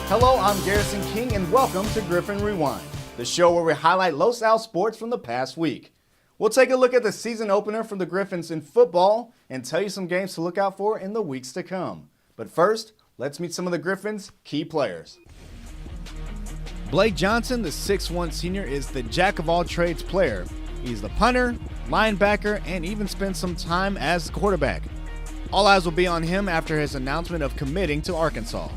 Hello, I'm Garrison King, and welcome to Griffin Rewind, the show where we highlight Los Al sports from the past week. We'll take a look at the season opener for the Griffins in football and tell you some games to look out for in the weeks to come. But first, let's meet some of the Griffins' key players. Blake Johnson, the 6'1 senior, is the jack-of-all-trades player. He's the punter, linebacker, and even spent some time as quarterback. All eyes will be on him after his announcement of committing to Arkansas.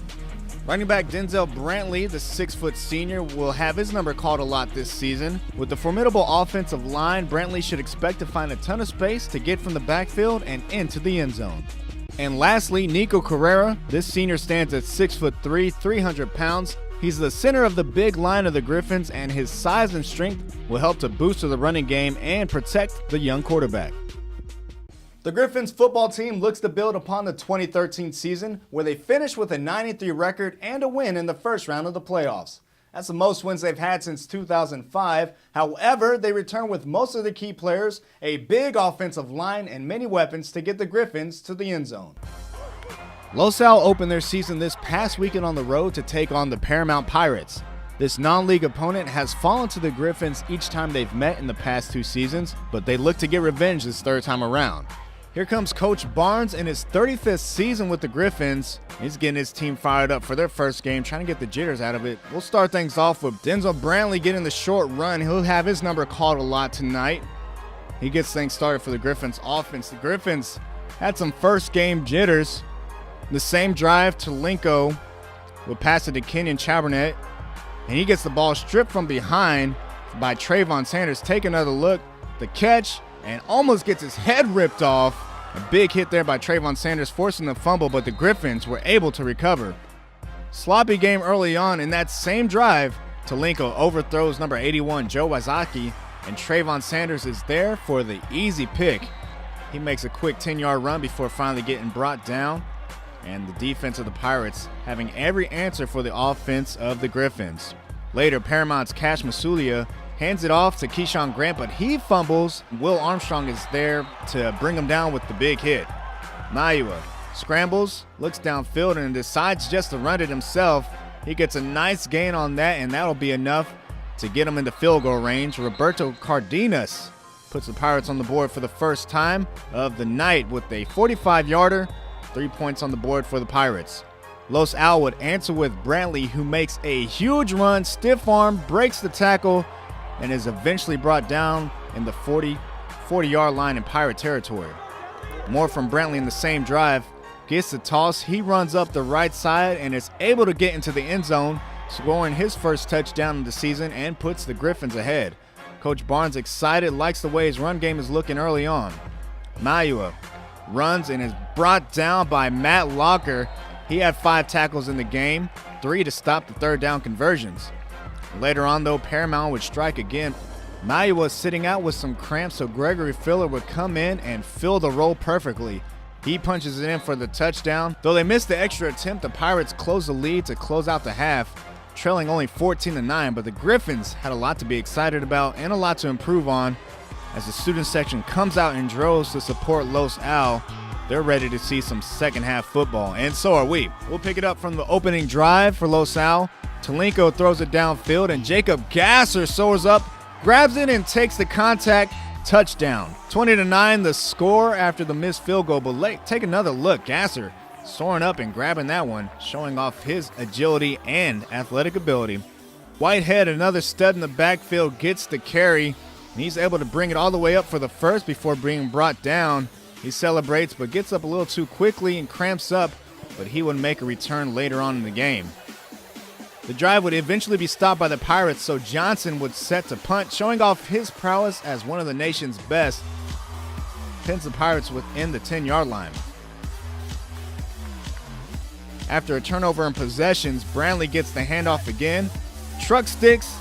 Running back Denzel Brantley, the 6' senior, will have his number called a lot this season. With the formidable offensive line, Brantley should expect to find a ton of space to get from the backfield and into the end zone. And lastly, Nico Carrera. This senior stands at 6'3", 300 pounds. He's the center of the big line of the Griffins, and his size and strength will help to boost the running game and protect the young quarterback. The Griffins football team looks to build upon the 2013 season, where they finished with a 9-3 record and a win in the first round of the playoffs. That's the most wins they've had since 2005. However, they return with most of the key players, a big offensive line, and many weapons to get the Griffins to the end zone. Los Al opened their season this past weekend on the road to take on the Paramount Pirates. This non-league opponent has fallen to the Griffins each time they've met in the past 2 seasons, but they look to get revenge this third time around. Here comes Coach Barnes in his 35th season with the Griffins. He's getting his team fired up for their first game, trying to get the jitters out of it. We'll start things off with Denzel Brantley getting the short run. He'll have his number called a lot tonight. He gets things started for the Griffins offense. The Griffins had some first game jitters. The same drive, Talenko will pass it to Kenyon Chabernet, and he gets the ball stripped from behind by Trayvon Sanders. Take another look, the catch, and almost gets his head ripped off. A big hit there by Trayvon Sanders, forcing the fumble, but the Griffins were able to recover. Sloppy game early on. In that same drive, Talenko overthrows number 81, Joe Wazaki, and Trayvon Sanders is there for the easy pick. He makes a quick 10-yard run before finally getting brought down, and the defense of the Pirates having every answer for the offense of the Griffins. Later, Paramount's Cash Masulia hands it off to Keyshawn Grant, but he fumbles. Will Armstrong is there to bring him down with the big hit. Mayua scrambles, looks downfield, and decides just to run it himself. He gets a nice gain on that, and that'll be enough to get him into field goal range. Roberto Cardenas puts the Pirates on the board for the first time of the night with a 45-yarder, 3 points on the board for the Pirates. Los Al would answer with Brantley, who makes a huge run, stiff arm, breaks the tackle, and is eventually brought down in the 40-yard line in Pirate territory. More from Brantley in the same drive. Gets the toss, he runs up the right side and is able to get into the end zone, scoring his first touchdown of the season and puts the Griffins ahead. Coach Barnes excited, likes the way his run game is looking early on. Mayua runs and is brought down by Matt Locker. He had 5 tackles in the game, 3 to stop the third down conversions. Later on, though, Paramount would strike again. Mayua was sitting out with some cramps, so Gregory Filler would come in and fill the role perfectly. He punches it in for the touchdown. Though they missed the extra attempt, the Pirates closed the lead to close out the half, trailing only 14-9, but the Griffins had a lot to be excited about and a lot to improve on. As the student section comes out in droves to support Los Al, they're ready to see some second half football, and so are we. We'll pick it up from the opening drive for Los Al. Talenko throws it downfield, and Jacob Gasser soars up, grabs it, and takes the contact. Touchdown. 20-9 the score after the missed field goal, but take another look. Gasser soaring up and grabbing that one, showing off his agility and athletic ability. Whitehead, another stud in the backfield, gets the carry, and he's able to bring it all the way up for the first before being brought down. He celebrates, but gets up a little too quickly and cramps up, but he would make a return later on in the game. The drive would eventually be stopped by the Pirates, so Johnson would set to punt, showing off his prowess as one of the nation's best. Pins the Pirates within the 10-yard line. After a turnover in possessions, Brantley gets the handoff again, truck sticks,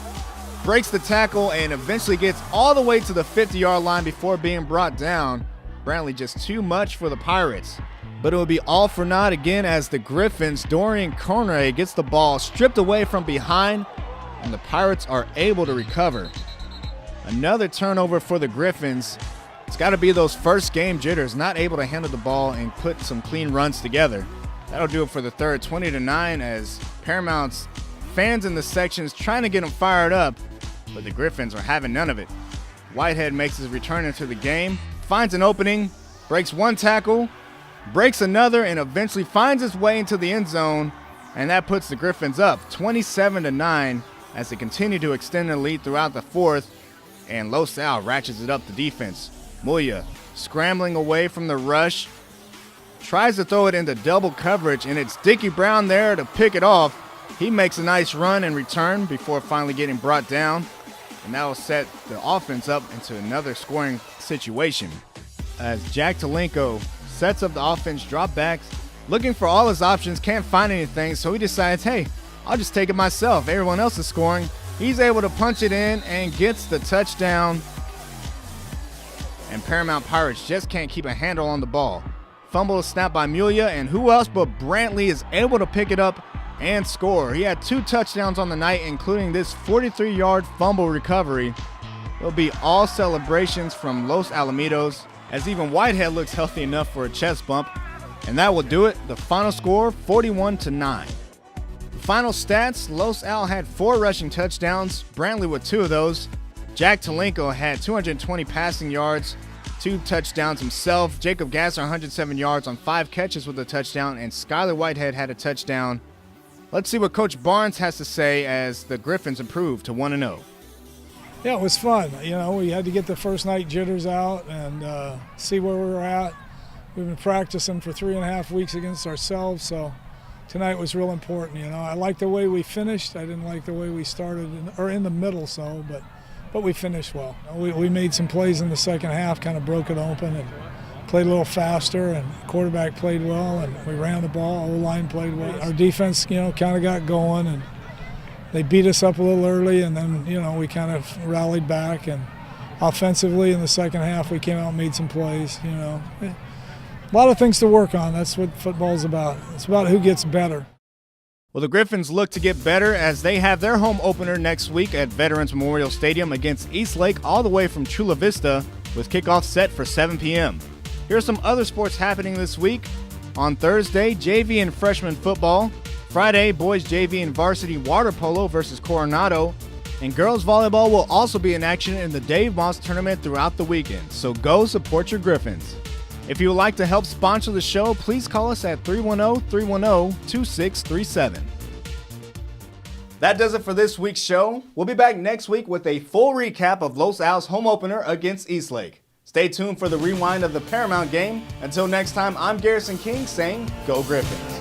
breaks the tackle, and eventually gets all the way to the 50-yard line before being brought down. Brantley just too much for the Pirates. But it will be all for naught again as the Griffins, Dorian Conray gets the ball stripped away from behind, and the Pirates are able to recover. Another turnover for the Griffins. It's got to be those first game jitters, not able to handle the ball and put some clean runs together. That'll do it for the third, 20-9, as Paramount's fans in the sections trying to get them fired up, but the Griffins are having none of it. Whitehead makes his return into the game, finds an opening, breaks one tackle, breaks another, and eventually finds his way into the end zone, and that puts the Griffins up 27-9 as they continue to extend the lead throughout the fourth, and Los Al ratchets it up the defense. Muya scrambling away from the rush, tries to throw it into double coverage, and it's Dickie Brown there to pick it off. He makes a nice run and return before finally getting brought down, and that will set the offense up into another scoring situation. As Jack Talenko sets up the offense, drop backs, looking for all his options, can't find anything, so he decides, hey, I'll just take it myself. Everyone else is scoring. He's able to punch it in and gets the touchdown, and Paramount Pirates just can't keep a handle on the ball. Fumble is snapped by Mulia, and who else but Brantley is able to pick it up and score. He had 2 touchdowns on the night, including this 43-yard fumble recovery. It'll be all celebrations from Los Alamitos, as even Whitehead looks healthy enough for a chest bump. And that will do it. The final score, 41-9. The final stats, Los Al had 4 rushing touchdowns, Brantley with 2 of those. Jack Talenko had 220 passing yards, 2 touchdowns himself. Jacob Gasser, 107 yards on 5 catches with a touchdown, and Skylar Whitehead had a touchdown. Let's see what Coach Barnes has to say as the Griffins improved to 1-0. Yeah, it was fun. You know, we had to get the first night jitters out and see where we were at. We've been practicing for 3.5 weeks against ourselves, so tonight was real important. You know, I liked the way we finished. I didn't like the way we started, in the middle, but we finished well. We made some plays in the second half, kind of broke it open and played a little faster, and quarterback played well, and we ran the ball. O-line played well. Our defense, you know, kind of got going, and they beat us up a little early, and then, you know, we kind of rallied back. And offensively in the second half, we came out and made some plays. You know, a lot of things to work on. That's what football's about. It's about who gets better. Well, the Griffins look to get better as they have their home opener next week at Veterans Memorial Stadium against Eastlake, all the way from Chula Vista, with kickoff set for 7 p.m. Here are some other sports happening this week. On Thursday, JV and freshman football. Friday, boys JV and varsity water polo versus Coronado. And girls volleyball will also be in action in the Dave Moss tournament throughout the weekend. So go support your Griffins. If you would like to help sponsor the show, please call us at 310-310-2637. That does it for this week's show. We'll be back next week with a full recap of Los Al's home opener against Eastlake. Stay tuned for the rewind of the Paramount game. Until next time, I'm Garrison King saying, Go Griffins.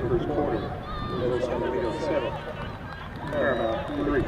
First quarter, Los Alamitos 7, Paramount 3.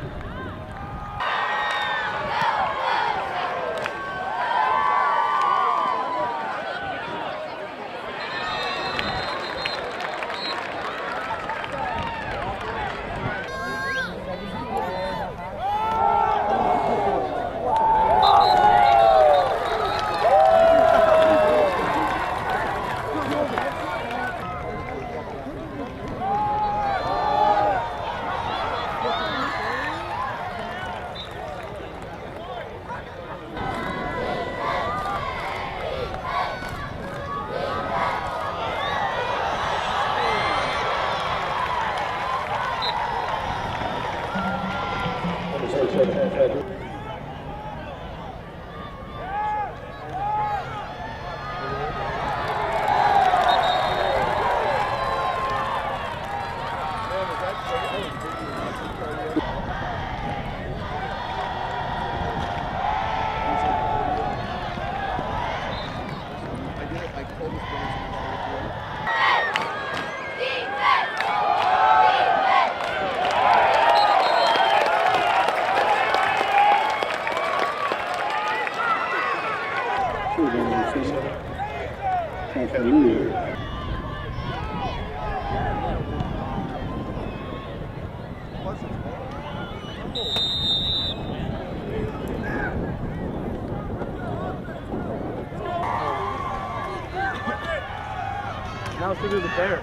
Now it's to do the bear.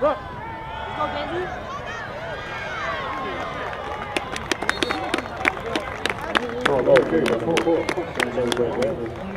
Look. Let's go, Daisy.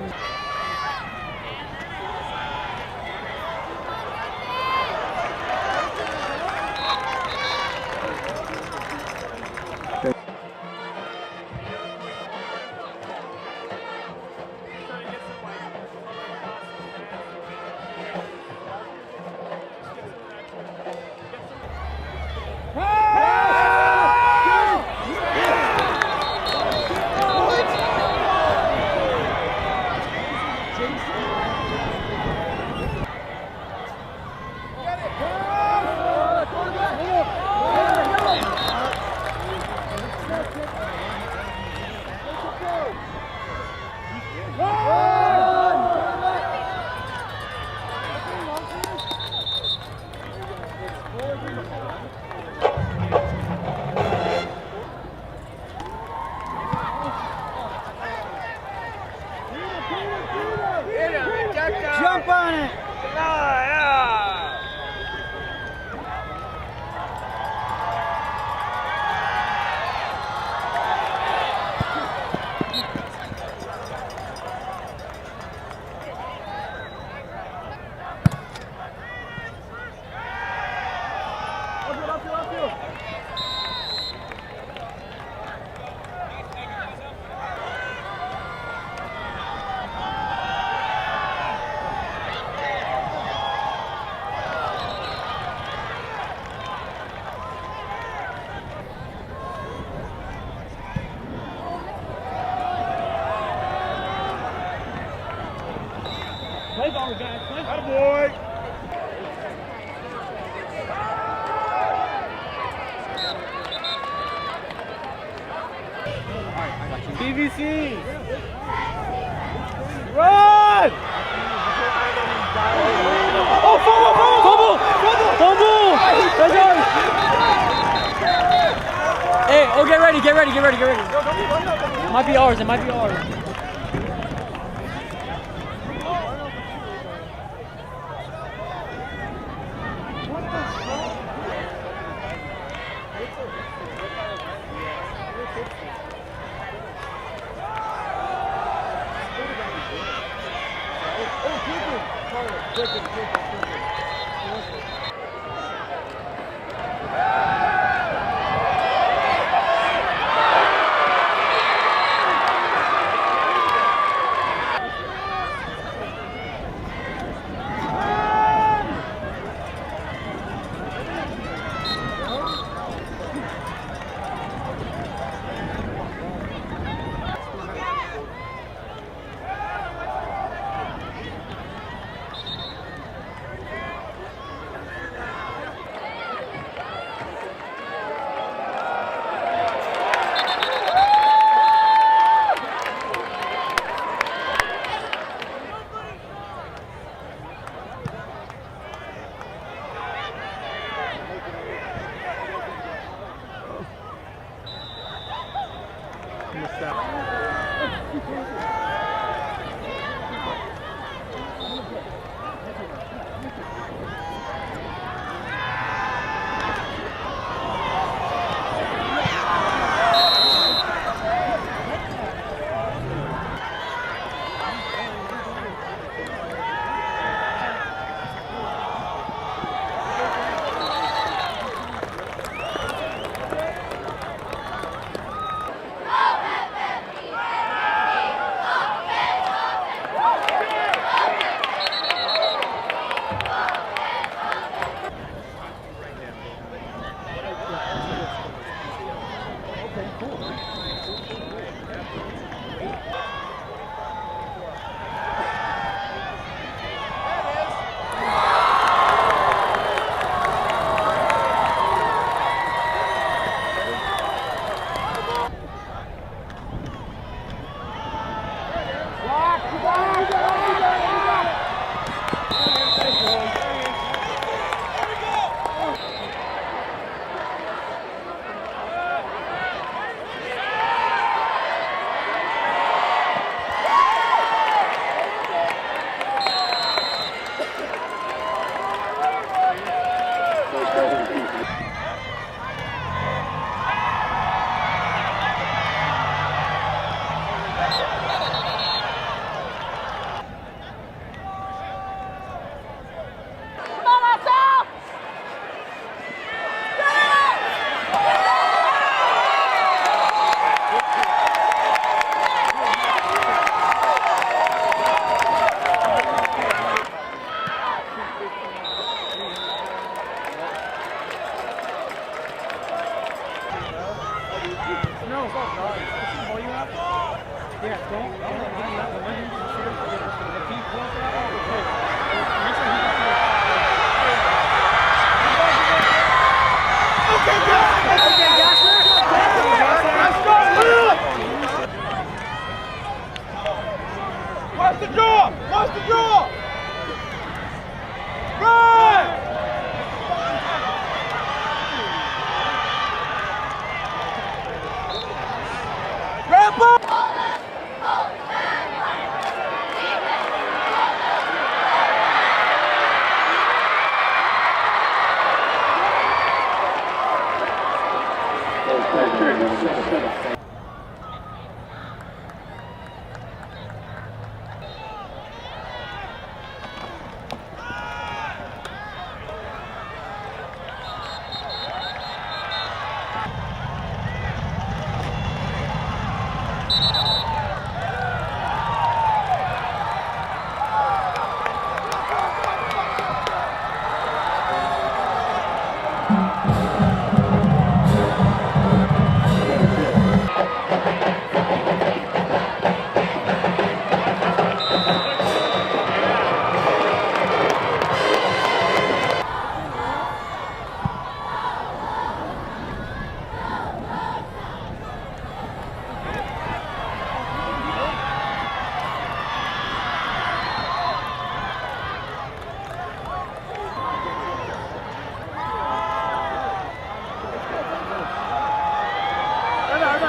Play ball, guys. Play ball. Boy. PVC. Run! Oh, fumble! Fumble! That's ours. Hey, oh, get ready. It might be ours.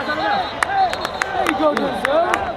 There you go, good sir.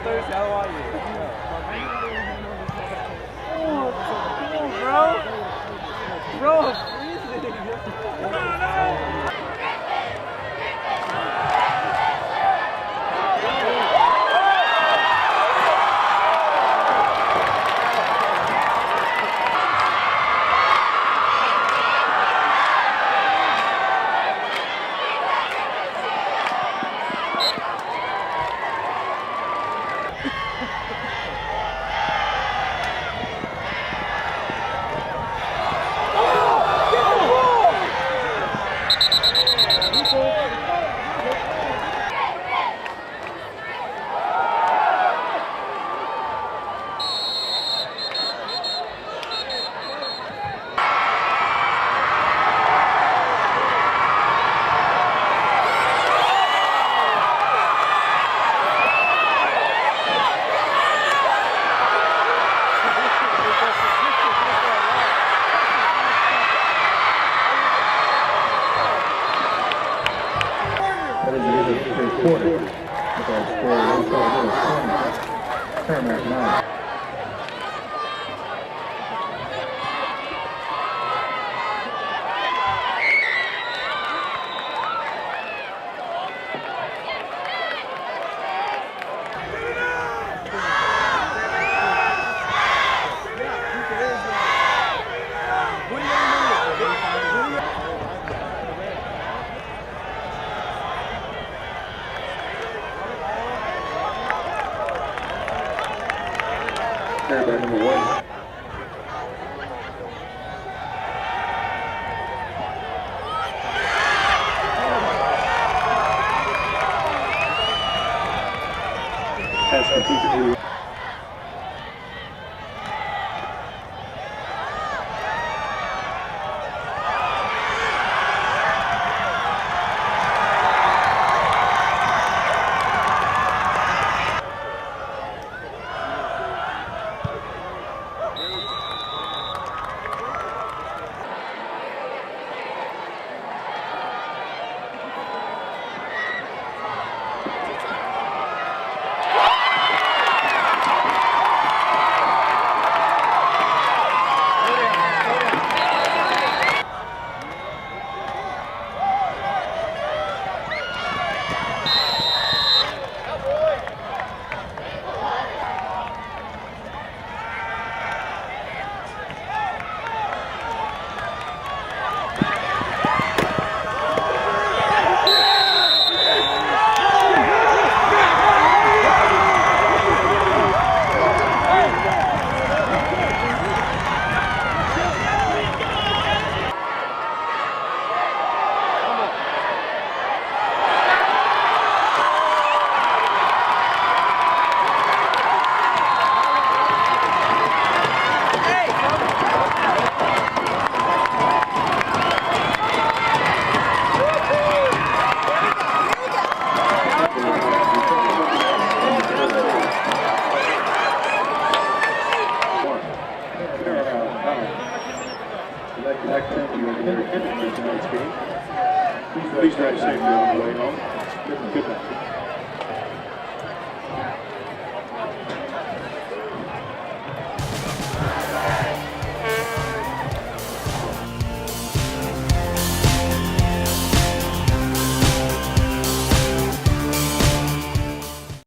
35. Paramount 9. Paramount number 1. Pass completed. Please drive safely on the way home. Good night.